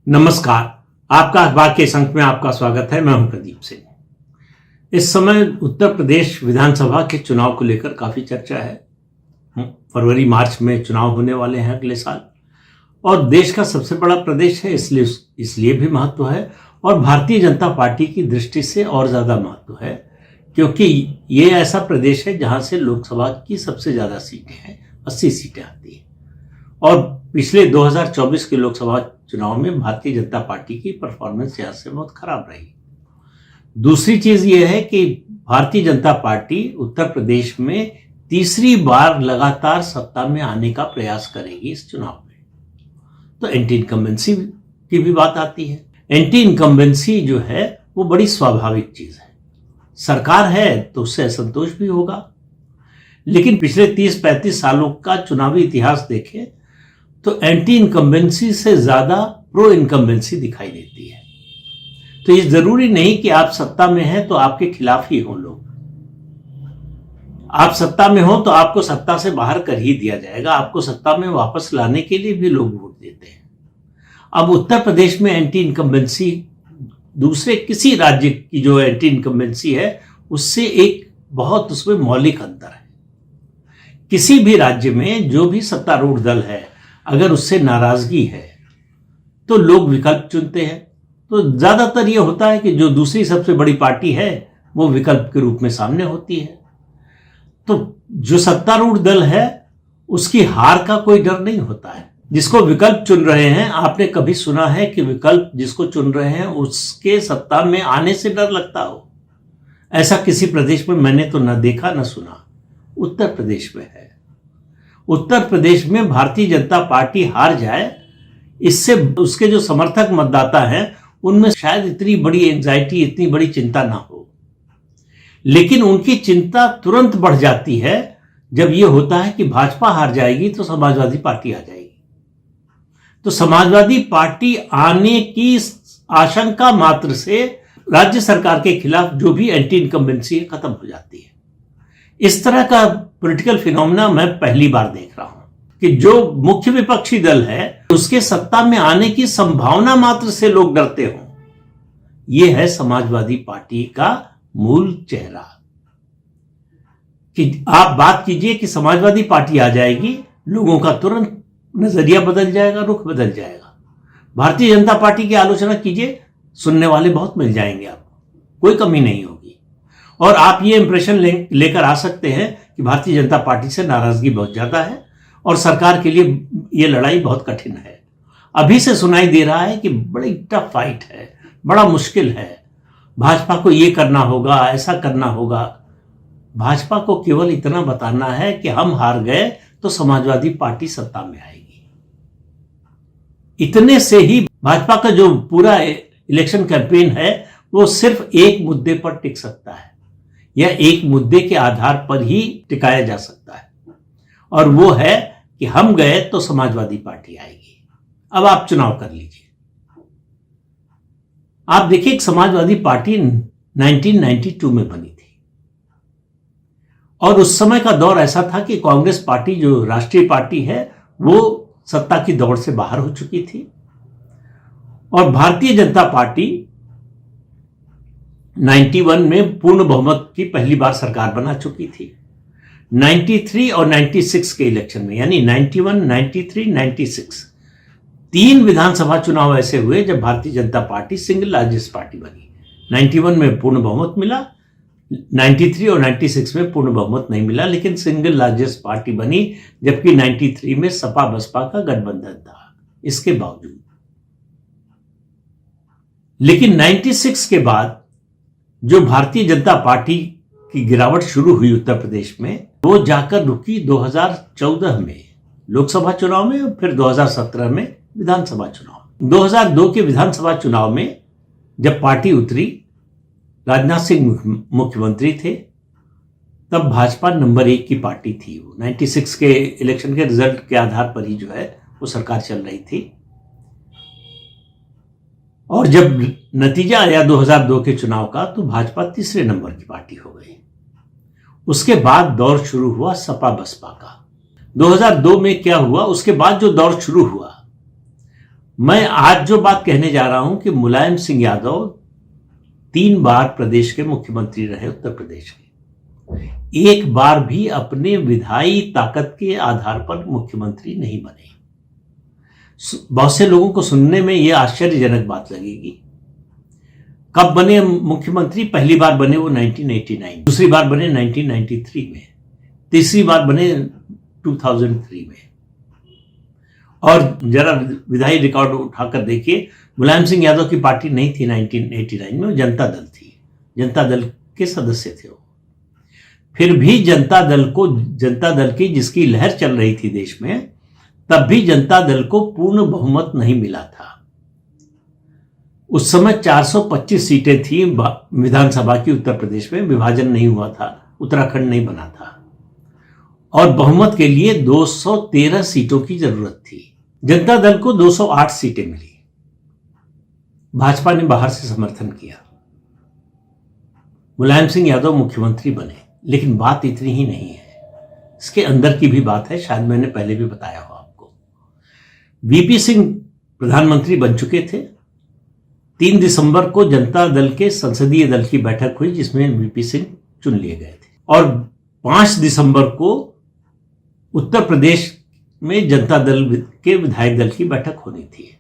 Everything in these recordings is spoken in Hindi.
नमस्कार। आपका अखबार के इस अंक में आपका स्वागत है। मैं हूं प्रदीप सिंह। इस समय उत्तर प्रदेश विधानसभा के चुनाव को लेकर काफी चर्चा है। फरवरी मार्च में चुनाव होने वाले हैं अगले साल, और देश का सबसे बड़ा प्रदेश है, इसलिए भी महत्व है, और भारतीय जनता पार्टी की दृष्टि से और ज्यादा महत्व है, क्योंकि ये ऐसा प्रदेश है जहां से लोकसभा की सबसे ज्यादा सीटें हैं, 80 सीटें आती हैं। और पिछले 2024 के लोकसभा चुनाव में भारतीय जनता पार्टी की परफॉर्मेंस यहां से बहुत खराब रही। दूसरी चीज यह है कि भारतीय जनता पार्टी उत्तर प्रदेश में तीसरी बार लगातार सत्ता में आने का प्रयास करेगी इस चुनाव में। तो एंटी इनकम्बेंसी की भी बात आती है। एंटी इनकम्बेंसी जो है वो बड़ी स्वाभाविक चीज है। सरकार है तो उससे असंतोष भी होगा, लेकिन पिछले 30-35 सालों का चुनावी इतिहास देखें तो एंटी इनकम्बेंसी से ज्यादा प्रो इनकम्बेंसी दिखाई देती है। तो ये जरूरी नहीं कि आप सत्ता में हैं तो आपके खिलाफ ही हो लोग। आप सत्ता में हो तो आपको सत्ता से बाहर कर ही दिया जाएगा। आपको सत्ता में वापस लाने के लिए भी लोग वोट देते हैं। अब उत्तर प्रदेश में एंटी इनकम्बेंसी दूसरे किसी राज्य की जो एंटी इनकम्बेंसी है उससे एक बहुत उसमें मौलिक अंतर है। किसी भी राज्य में जो भी सत्तारूढ़ दल है, अगर उससे नाराजगी है तो लोग विकल्प चुनते हैं। तो ज्यादातर यह होता है कि जो दूसरी सबसे बड़ी पार्टी है वो विकल्प के रूप में सामने होती है। तो जो सत्तारूढ़ दल है उसकी हार का कोई डर नहीं होता है। जिसको विकल्प चुन रहे हैं, आपने कभी सुना है कि विकल्प जिसको चुन रहे हैं उसके सत्ता में आने से डर लगता हो? ऐसा किसी प्रदेश में मैंने तो न देखा न सुना। उत्तर प्रदेश में है। उत्तर प्रदेश में भारतीय जनता पार्टी हार जाए, इससे उसके जो समर्थक मतदाता हैं उनमें शायद इतनी बड़ी एंजाइटी, इतनी बड़ी चिंता ना हो, लेकिन उनकी चिंता तुरंत बढ़ जाती है जब यह होता है कि भाजपा हार जाएगी तो समाजवादी पार्टी आ जाएगी। तो समाजवादी पार्टी आने की आशंका मात्र से राज्य सरकार के खिलाफ जो भी एंटी इनकम्बेंसी खत्म हो जाती है। इस तरह का पॉलिटिकल फिनोमेना मैं पहली बार देख रहा हूं कि जो मुख्य विपक्षी दल है उसके सत्ता में आने की संभावना मात्र से लोग डरते हों। यह है समाजवादी पार्टी का मूल चेहरा। कि आप बात कीजिए कि समाजवादी पार्टी आ जाएगी, लोगों का तुरंत नजरिया बदल जाएगा, रुख बदल जाएगा। भारतीय जनता पार्टी की आलोचना कीजिए, सुनने वाले बहुत मिल जाएंगे, आपको कोई कमी नहीं होगी। और आप ये इंप्रेशन लेकर आ सकते हैं कि भारतीय जनता पार्टी से नाराजगी बहुत ज्यादा है और सरकार के लिए ये लड़ाई बहुत कठिन है। अभी से सुनाई दे रहा है कि बड़ी टफ फाइट है, बड़ा मुश्किल है, भाजपा को ये करना होगा, ऐसा करना होगा। भाजपा को केवल इतना बताना है कि हम हार गए तो समाजवादी पार्टी सत्ता में आएगी। इतने से ही भाजपा का जो पूरा इलेक्शन कैंपेन है वो सिर्फ एक मुद्दे पर टिक सकता है, या एक मुद्दे के आधार पर ही टिकाया जा सकता है, और वो है कि हम गए तो समाजवादी पार्टी आएगी। अब आप चुनाव कर लीजिए। आप देखिए कि समाजवादी पार्टी 1992 में बनी थी, और उस समय का दौर ऐसा था कि कांग्रेस पार्टी जो राष्ट्रीय पार्टी है वो सत्ता की दौड़ से बाहर हो चुकी थी, और भारतीय जनता पार्टी 91 में पूर्ण बहुमत की पहली बार सरकार बना चुकी थी। 93 और 96 के इलेक्शन में, यानी 91, 93, 96 तीन विधानसभा चुनाव ऐसे हुए जब Bharatiya Janata party single largest party बनी। 91 में पूर्ण बहुमत मिला, 93 और 96 में पूर्ण बहुमत नहीं मिला, लेकिन सिंगल लार्जेस्ट पार्टी बनी, जबकि 93 में सपा बसपा का गठबंधन था। इसके बावजूद लेकिन 96 के बाद जो भारतीय जनता पार्टी की गिरावट शुरू हुई उत्तर प्रदेश में, वो जाकर रुकी 2014 में लोकसभा चुनाव में, और फिर 2017 में विधानसभा चुनाव। 2002 के विधानसभा चुनाव में जब पार्टी उतरी, राजनाथ सिंह मुख्यमंत्री थे, तब भाजपा नंबर 1 की पार्टी थी। वो 96 के इलेक्शन के रिजल्ट के आधार पर ही जो है वो सरकार चल रही थी। और जब नतीजा आया 2002 के चुनाव का, तो भाजपा तीसरे नंबर की पार्टी हो गई। उसके बाद दौर शुरू हुआ सपा बसपा का। 2002 में क्या हुआ, उसके बाद जो दौर शुरू हुआ मैं आज जो बात कहने जा रहा हूं कि मुलायम सिंह यादव 3 बार प्रदेश के मुख्यमंत्री रहे, उत्तर प्रदेश के। एक बार भी अपने विधायी ताकत के आधार पर मुख्यमंत्री नहीं बने। बहुत से लोगों को सुनने में यह आश्चर्यजनक बात लगेगी। कब बने मुख्यमंत्री? पहली बार बने वो 1989, दूसरी बार बने 1993 में, तीसरी बार बने 2003 में। और जरा विधायी रिकॉर्ड उठाकर देखिए, मुलायम सिंह यादव की पार्टी नहीं थी 1989 में, जनता दल थी, जनता दल के सदस्य थे वो। फिर भी जनता दल की जिसकी लहर चल रही थी देश में, तब भी जनता दल को पूर्ण बहुमत नहीं मिला था। उस समय 425 सीटें थी विधानसभा की उत्तर प्रदेश में, विभाजन नहीं हुआ था, उत्तराखंड नहीं बना था, और बहुमत के लिए 213 सीटों की जरूरत थी। जनता दल को 208 सीटें मिली। भाजपा ने बाहर से समर्थन किया, मुलायम सिंह यादव मुख्यमंत्री बने। लेकिन बात इतनी ही नहीं है, इसके अंदर की भी बात है, शायद मैंने पहले भी बताया हो आपको। वीपी सिंह प्रधानमंत्री बन चुके थे। 3 दिसंबर को जनता दल के संसदीय दल की बैठक हुई, जिसमें वीपी सिंह चुन लिए गए थे, और 5 दिसंबर को उत्तर प्रदेश में जनता दल के विधायक दल की बैठक होनी थी।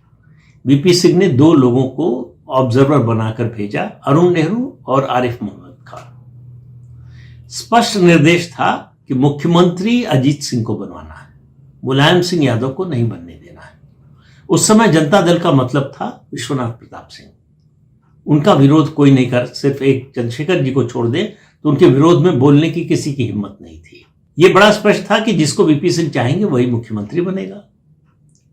वीपी सिंह ने 2 लोगों को ऑब्जर्वर बनाकर भेजा, अरुण नेहरू और आरिफ मोहम्मद खान। स्पष्ट निर्देश था कि मुख्यमंत्री अजीत सिंह को बनवाना है, मुलायम सिंह यादव को नहीं बनने देना है। उस समय जनता दल का मतलब था विश्वनाथ प्रताप सिंह। उनका विरोध कोई नहीं कर, सिर्फ एक चंद्रशेखर जी को छोड़ दे तो उनके विरोध में बोलने की किसी की हिम्मत नहीं थी। यह बड़ा स्पष्ट था कि जिसको वीपी सिंह चाहेंगे वही मुख्यमंत्री बनेगा।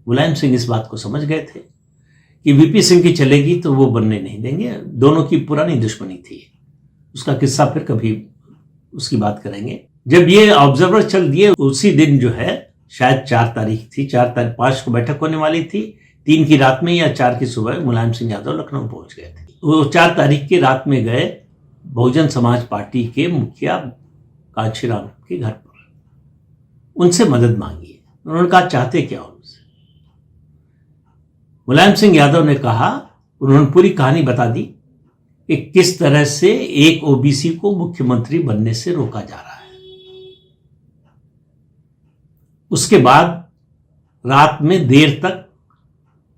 मुलायम सिंह इस बात को समझ गए थे कि वीपी सिंह की चलेगी तो वो बनने नहीं देंगे। दोनों की पुरानी दुश्मनी थी, उसका किस्सा फिर कभी उसकी बात करेंगे। जब ये ऑब्जर्वर चल दिए, उसी दिन जो है, शायद 4 तारीख थी, 5 को बैठक होने वाली थी, 3 की रात में या 4 की सुबह मुलायम सिंह यादव लखनऊ पहुंच गए थे। वो 4 तारीख की रात में गए बहुजन समाज पार्टी के मुखिया कांशीराम के घर पर, उनसे मदद मांगी। उन्होंने कहा चाहते क्या उनसे? मुलायम सिंह यादव ने कहा, उन्होंने पूरी कहानी बता दी कि किस तरह से एक ओबीसी को मुख्यमंत्री बनने से रोका जा रहा है। उसके बाद रात में देर तक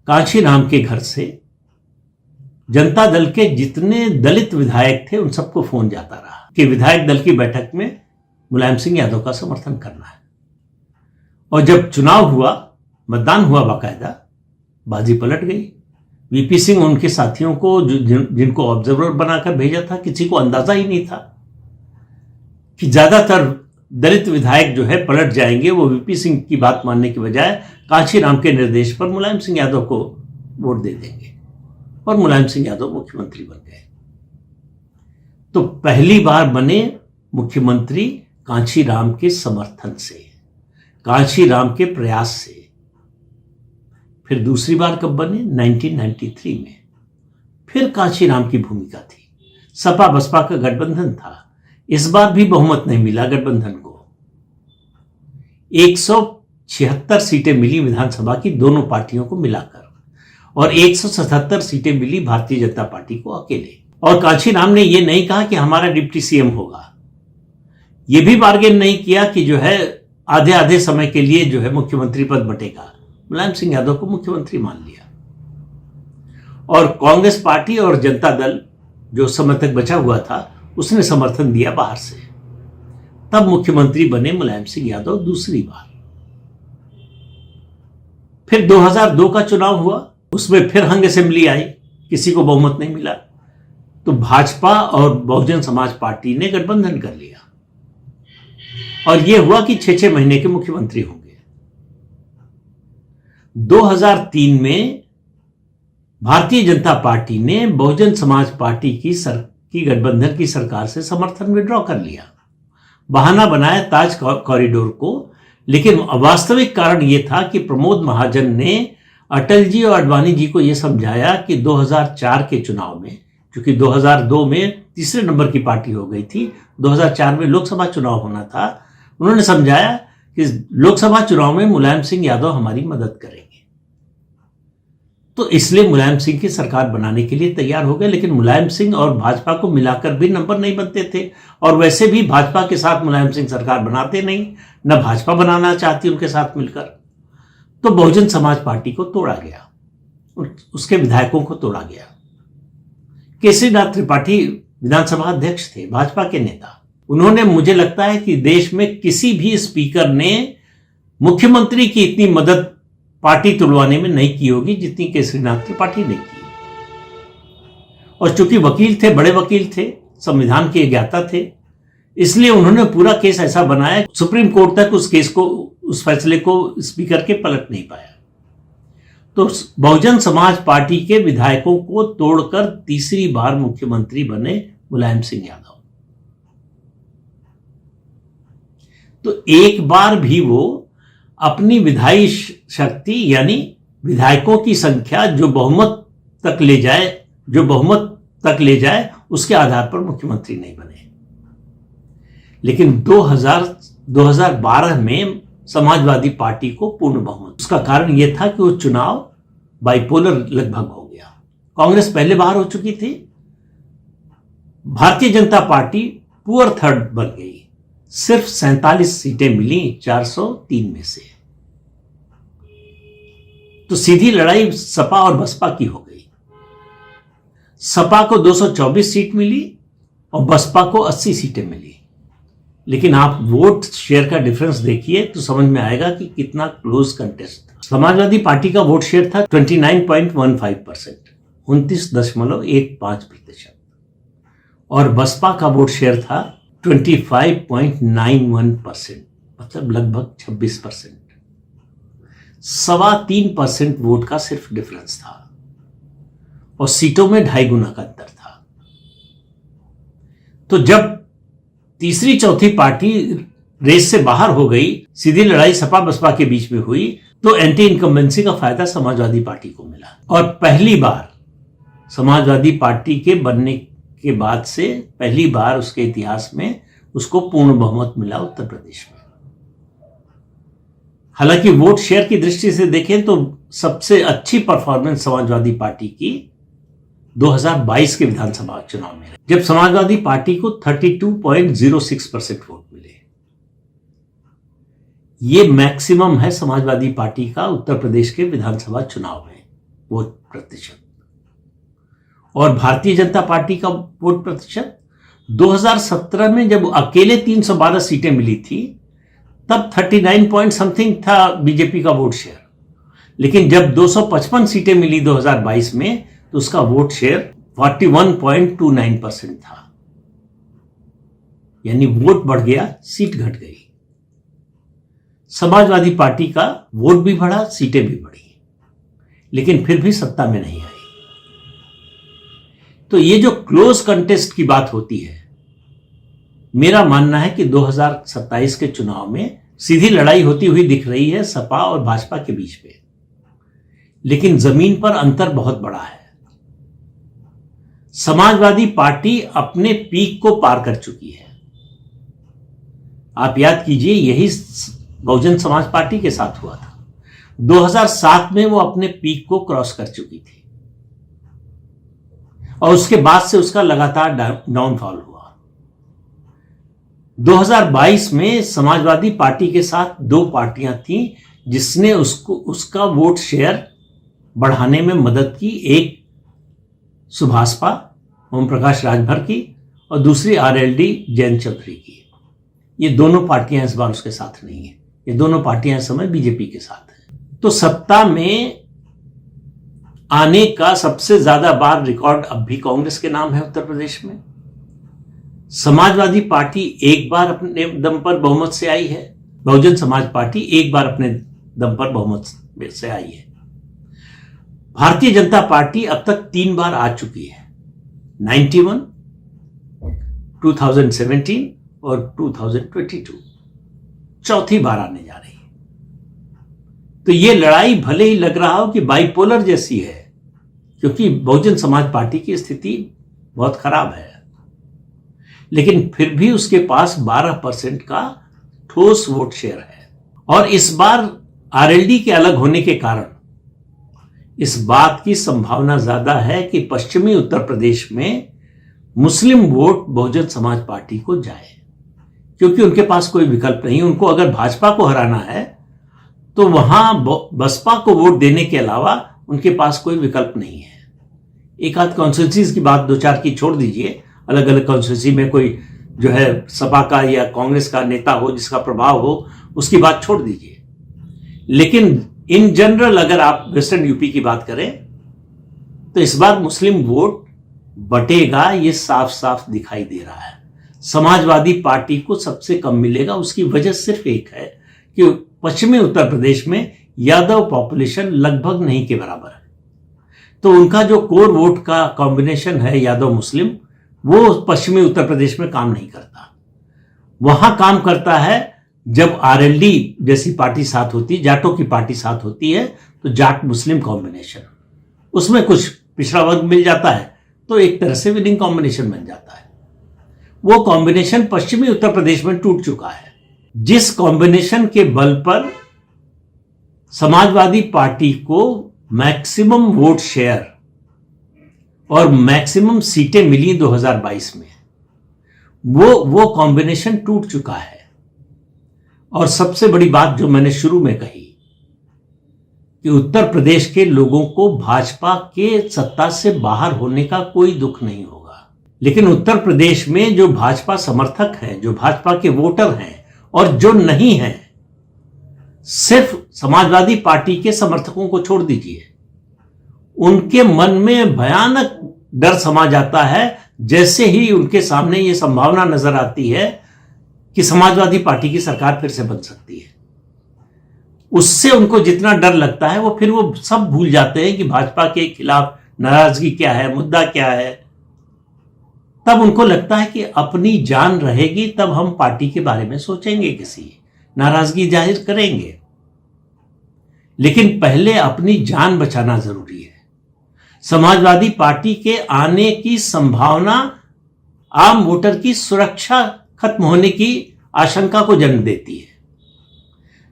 कांशीराम के घर से जनता दल के जितने दलित विधायक थे उन सबको फोन जाता रहा कि विधायक दल की बैठक में मुलायम सिंह यादव का समर्थन करना है। और जब चुनाव हुआ, मतदान हुआ बाकायदा, बाजी पलट गई। वीपी सिंह उनके साथियों को, जिनको ऑब्जर्वर बनाकर भेजा था, किसी को अंदाजा ही नहीं था कि ज्यादातर दलित विधायक जो है पलट जाएंगे। वो वीपी सिंह की बात मानने के बजाय कांशीराम के निर्देश पर मुलायम सिंह यादव को वोट दे देंगे, और मुलायम सिंह यादव मुख्यमंत्री बन गए। तो पहली बार बने मुख्यमंत्री कांशीराम के समर्थन से, कांशीराम के प्रयास से। फिर दूसरी बार कब बने? 1993 में। फिर कांशीराम की भूमिका थी। सपा बसपा का गठबंधन था, इस बार भी बहुमत नहीं मिला गठबंधन को। 176 सीटें मिली विधानसभा की दोनों पार्टियों को मिलाकर, और 177 सीटें मिली भारतीय जनता पार्टी को अकेले। और कांशीराम ने यह नहीं कहा कि हमारा डिप्टी सीएम होगा, यह भी बार्गेन नहीं किया कि जो है आधे आधे समय के लिए जो है मुख्यमंत्री पद बटेगा। मुलायम सिंह यादव को मुख्यमंत्री मान लिया, और कांग्रेस पार्टी और जनता दल जो समय तक बचा हुआ था उसने समर्थन दिया बाहर से। तब मुख्यमंत्री बने मुलायम सिंह यादव दूसरी बार। फिर 2002 का चुनाव हुआ, उसमें फिर हंग असेंबली आई, किसी को बहुमत नहीं मिला, तो भाजपा और बहुजन समाज पार्टी ने गठबंधन कर लिया, और यह हुआ कि 6-6 महीने के मुख्यमंत्री होंगे। 2003 में भारतीय जनता पार्टी ने बहुजन समाज पार्टी की गठबंधन की सरकार से समर्थन विड्रॉ कर लिया, बहाना बनाया ताज कॉरिडोर को। लेकिन वास्तविक कारण यह था कि प्रमोद महाजन ने अटल जी और आडवाणी जी को यह समझाया कि 2004 के चुनाव में, क्योंकि 2002 में तीसरे नंबर की पार्टी हो गई थी, 2004 में लोकसभा चुनाव होना था, उन्होंने समझाया कि लोकसभा चुनाव में मुलायम सिंह यादव हमारी मदद करेंगे। तो इसलिए मुलायम सिंह की सरकार बनाने के लिए तैयार हो गए। लेकिन मुलायम सिंह और भाजपा को मिलाकर भी नंबर नहीं बनते थे, और वैसे भी भाजपा के साथ मुलायम सिंह सरकार बनाते नहीं, न भाजपा बनाना चाहती उनके साथ मिलकर। तो बहुजन समाज पार्टी को तोड़ा गया, उसके विधायकों को तोड़ा गया। केसरीनाथ त्रिपाठी विधानसभा अध्यक्ष थे, भाजपा के नेता। उन्होंने, मुझे लगता है कि देश में किसी भी स्पीकर ने मुख्यमंत्री की इतनी मदद पार्टी तुड़वाने में नहीं की होगी जितनी केसरीनाथ त्रिपाठी ने की। और चूंकि वकील थे, बड़े वकील थे, संविधान के ज्ञाता थे, इसलिए उन्होंने पूरा केस ऐसा बनाया, सुप्रीम कोर्ट तक उस केस को, उस फैसले को स्पीकर के पलट नहीं पाया। तो बहुजन समाज पार्टी के विधायकों को तोड़कर तीसरी बार मुख्यमंत्री बने मुलायम सिंह यादव। तो एक बार भी वो अपनी विधायी शक्ति यानी विधायकों की संख्या जो बहुमत तक ले जाए उसके आधार पर मुख्यमंत्री नहीं बने। लेकिन 2012 में समाजवादी पार्टी को पूर्ण बहुमत। उसका कारण यह था कि वो चुनाव बाइपोलर लगभग हो गया। कांग्रेस पहले बाहर हो चुकी थी, Bharatiya Janata party poor third बन गई, सिर्फ 47 सीटें मिली 403 में से। तो सीधी लड़ाई सपा और बसपा की हो गई। सपा को 224 सीट मिली और बसपा को 80 सीटें मिली। लेकिन आप वोट शेयर का डिफरेंस देखिए तो समझ में आएगा कि कितना क्लोज कंटेस्ट था। समाजवादी पार्टी का वोट शेयर था 29.15%, 29.15%, और बसपा का वोट शेयर था 25.91%, मतलब लगभग 26%। 3.25% वोट का सिर्फ डिफरेंस था, और सीटों में 2.5 गुना का अंतर था। तो जब तीसरी चौथी पार्टी रेस से बाहर हो गई, सीधी लड़ाई सपा बसपा के बीच में हुई, तो एंटी इनकम्बेंसी का फायदा समाजवादी पार्टी को मिला। और पहली बार समाजवादी पार्टी के बनने के बाद से पहली बार उसके इतिहास में उसको पूर्ण बहुमत मिला उत्तर प्रदेश में। हालांकि वोट शेयर की दृष्टि से देखें तो सबसे अच्छी परफॉर्मेंस समाजवादी पार्टी की 2022 के विधानसभा चुनाव में, जब समाजवादी पार्टी को 32.06% वोट मिले। ये मैक्सिमम है समाजवादी पार्टी का उत्तर प्रदेश के विधानसभा चुनाव में वोट प्रतिशत। और भारतीय जनता पार्टी का वोट प्रतिशत 2017 में जब अकेले 312 सीटें मिली थी तब 39 पॉइंट समथिंग था बीजेपी का वोट शेयर। लेकिन जब 255 सीटें मिली 2022 में तो उसका वोट शेयर 41.29% था। यानी वोट बढ़ गया, सीट घट गई। समाजवादी पार्टी का वोट भी बढ़ा, सीटें भी बढ़ी, लेकिन फिर भी सत्ता में नहीं आई। तो ये जो क्लोज कंटेस्ट की बात होती है, मेरा मानना है कि 2027 के चुनाव में सीधी लड़ाई होती हुई दिख रही है सपा और भाजपा के बीच में, लेकिन जमीन पर अंतर बहुत बड़ा है। समाजवादी पार्टी अपने पीक को पार कर चुकी है। आप याद कीजिए, यही बहुजन समाज पार्टी के साथ हुआ था। 2007 में वो अपने पीक को क्रॉस कर चुकी थी और उसके बाद से उसका लगातार डाउनफॉल हुआ। 2022 में समाजवादी पार्टी के साथ दो पार्टियां थीं जिसने उसका वोट शेयर बढ़ाने में मदद की। एक सुभाषपा ओम प्रकाश राजभर की और दूसरी आरएलडी जयंत चौधरी की। ये दोनों पार्टियां इस बार उसके साथ नहीं है, ये दोनों पार्टियां इस समय बीजेपी के साथ हैं। तो सत्ता में आने का सबसे ज्यादा बार रिकॉर्ड अब भी कांग्रेस के नाम है उत्तर प्रदेश में। समाजवादी पार्टी एक बार अपने दम पर बहुमत से आई है, बहुजन समाज पार्टी एक बार अपने दम पर बहुमत से आई है। भारतीय जनता पार्टी अब तक 3 बार आ चुकी है, 91, 2017 और 2022, चौथी बार आने जा रही है। तो ये लड़ाई भले ही लग रहा हो कि बाइपोलर जैसी है, क्योंकि बहुजन समाज पार्टी की स्थिति बहुत खराब है, लेकिन फिर भी उसके पास 12% का ठोस वोट शेयर है। और इस बार आरएलडी के अलग होने के कारण इस बात की संभावना ज्यादा है कि पश्चिमी उत्तर प्रदेश में मुस्लिम वोट बहुजन समाज पार्टी को जाए, क्योंकि उनके पास कोई विकल्प नहीं। उनको अगर भाजपा को हराना है तो वहां बसपा को वोट देने के अलावा उनके पास कोई विकल्प नहीं है। एक आध कॉन्स्टिट्यूंसीज की बात 2-4 की छोड़ दीजिए, अलग अलग कॉन्स्टिट्यूंसी में कोई जो है सपा का या कांग्रेस का नेता हो जिसका प्रभाव हो, उसकी बात छोड़ दीजिए। लेकिन इन जनरल अगर आप वेस्टर्न यूपी की बात करें तो इस बार मुस्लिम वोट बटेगा, ये साफ साफ दिखाई दे रहा है। समाजवादी पार्टी को सबसे कम मिलेगा। उसकी वजह सिर्फ एक है कि पश्चिमी उत्तर प्रदेश में यादव पॉपुलेशन लगभग नहीं के बराबर है, तो उनका जो कोर वोट का कॉम्बिनेशन है यादव मुस्लिम, वो पश्चिमी उत्तर प्रदेश में काम नहीं करता। वहां काम करता है जब आरएलडी जैसी पार्टी साथ होती है, जाटों की पार्टी साथ होती है, तो जाट मुस्लिम कॉम्बिनेशन, उसमें कुछ पिछड़ा वर्ग मिल जाता है तो एक तरह से विनिंग कॉम्बिनेशन बन जाता है। वो कॉम्बिनेशन पश्चिमी उत्तर प्रदेश में टूट चुका है। जिस कॉम्बिनेशन के बल पर समाजवादी पार्टी को मैक्सिमम वोट शेयर और मैक्सिमम सीटें मिली 2022 में, वो कॉम्बिनेशन टूट चुका है। और सबसे बड़ी बात जो मैंने शुरू में कही कि उत्तर प्रदेश के लोगों को भाजपा के सत्ता से बाहर होने का कोई दुख नहीं होगा, लेकिन उत्तर प्रदेश में जो भाजपा समर्थक हैं, जो भाजपा के वोटर हैं और जो नहीं हैं, सिर्फ समाजवादी पार्टी के समर्थकों को छोड़ दीजिए, उनके मन में भयानक डर समा जाता है जैसे ही उनके सामने ये संभावना नजर आती है कि समाजवादी पार्टी की सरकार फिर से बन सकती है। उससे उनको जितना डर लगता है फिर वो सब भूल जाते हैं कि भाजपा के खिलाफ नाराजगी क्या है, मुद्दा क्या है। तब उनको लगता है कि अपनी जान रहेगी तब हम पार्टी के बारे में सोचेंगे, किसी नाराजगी जाहिर करेंगे, लेकिन पहले अपनी जान बचाना जरूरी है। समाजवादी पार्टी के आने की संभावना आम वोटर की सुरक्षा खत्म होने की आशंका को जन्म देती है।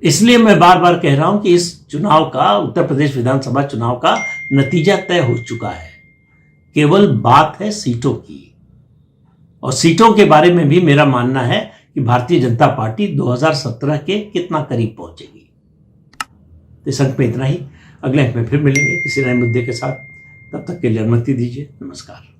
इसलिए मैं बार बार कह रहा हूं कि इस चुनाव का, उत्तर प्रदेश विधानसभा चुनाव का नतीजा तय हो चुका है। केवल बात है सीटों की, और सीटों के बारे में भी मेरा मानना है कि भारतीय जनता पार्टी 2017 के कितना करीब पहुंचेगी। इस अंक में इतना ही। अगले अंक में फिर मिलेंगे किसी नए मुद्दे के साथ। तब तक के लिए अनुमति दीजिए। नमस्कार।